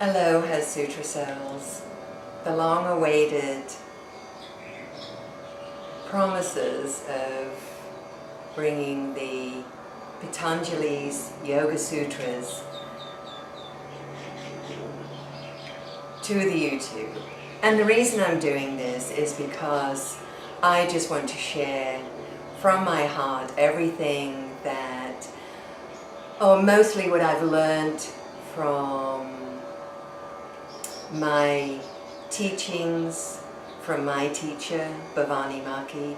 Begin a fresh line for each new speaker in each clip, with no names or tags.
Aloha Sutra Souls. The long-awaited promises of bringing the Pantanjali's Yoga Sutras to the YouTube. And the reason I'm doing this is because I just want to share from my heart everything that, or mostly what I've learned from my teachings, from my teacher, Bhavani Maki,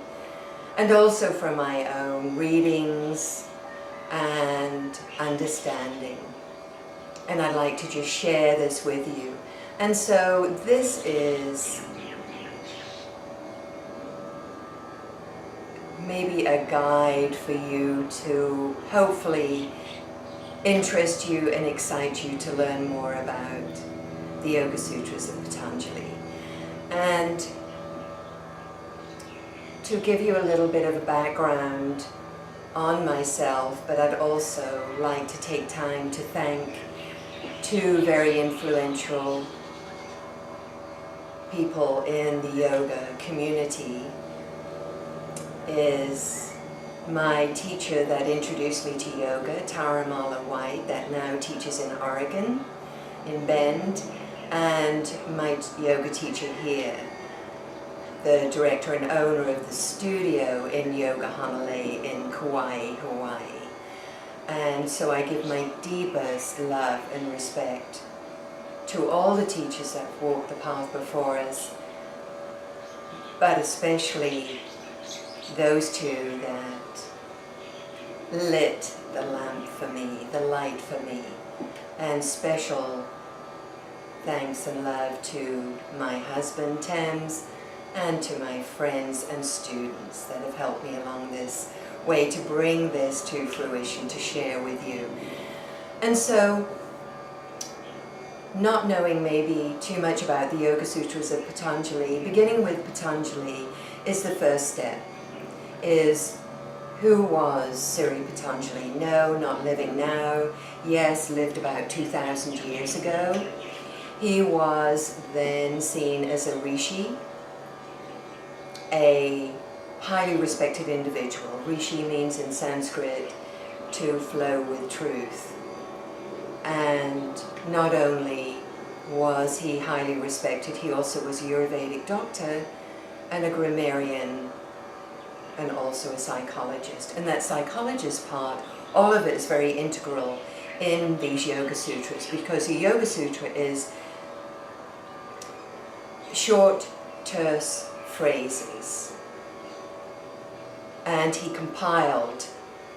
and also from my own readings and understanding. And I'd like to just share this with you. And so this is maybe a guide for you to hopefully interest you and excite you to learn more about the Yoga Sutras of Pantanjali. And to give you a little bit of a background on myself, but I'd also like to take time to thank two very influential people in the yoga community. Is my teacher that introduced me to yoga, Taramala White, that now teaches in Oregon, in Bend, and my yoga teacher here, the director and owner of the studio in Yoga Hanalei in Kauai, Hawaii. And so I give my deepest love and respect to all the teachers that walked the path before us, but especially those two that lit the lamp for me, the light for me. And special thanks and love to my husband, Thames, and to my friends and students that have helped me along this way to bring this to fruition, to share with you. And so, not knowing maybe too much about the Yoga Sutras of Pantanjali, beginning with Pantanjali is the first step. Is who was Sri Pantanjali? No, not living now. Yes, lived about 2,000 years ago. He was then seen as a rishi, a highly respected individual. Rishi means in Sanskrit to flow with truth. And not only was he highly respected, he also was a Ayurvedic doctor and a grammarian and also a psychologist. And that psychologist part, all of it is very integral in these Yoga Sutras, because a Yoga Sutra is short, terse phrases. And he compiled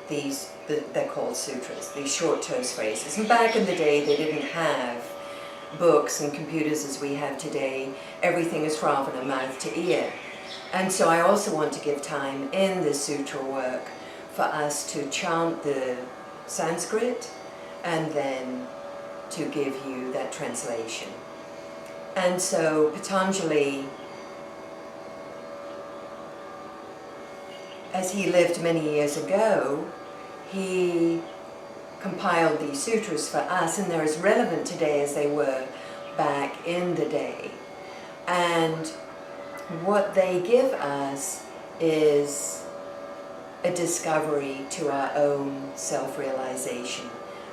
these, they're called sutras, these short, terse phrases. And back in the day, they didn't have books and computers as we have today. Everything is from a mouth to ear. And so I also want to give time in the sutra work for us to chant the Sanskrit and then to give you that translation. And so Pantanjali, as he lived many years ago, he compiled these sutras for us, and they're as relevant today as they were back in the day. And what they give us is a discovery to our own self-realization,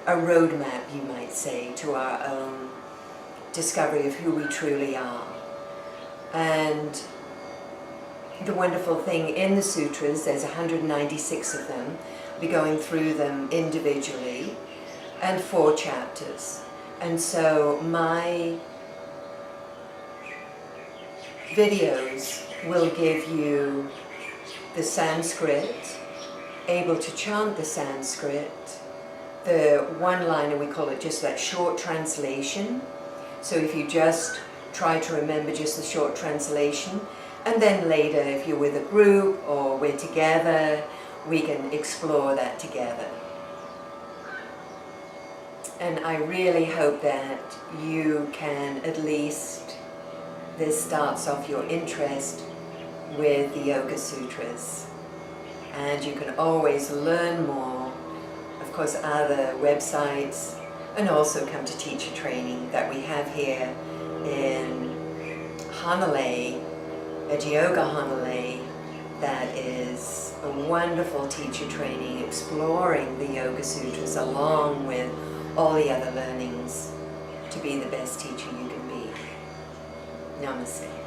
a roadmap, you might say, to our own discovery of who we truly are. And the wonderful thing in the sutras, there's 196 of them. I'll be going through them individually, and 4 chapters. And so my videos will give you the Sanskrit, able to chant the Sanskrit, the one-liner, we call it just that short translation. So if you just try to remember just the short translation, and then later, if you're with a group or we're together, we can explore that together. And I really hope that you can at least, this starts off your interest with the Yoga Sutras. And you can always learn more. Of course, other websites and also come to teacher training that we have here in Hanalei, at Yoga Hanalei, that is a wonderful teacher training exploring the Yoga Sutras along with all the other learnings to be the best teacher you can be. Namaste.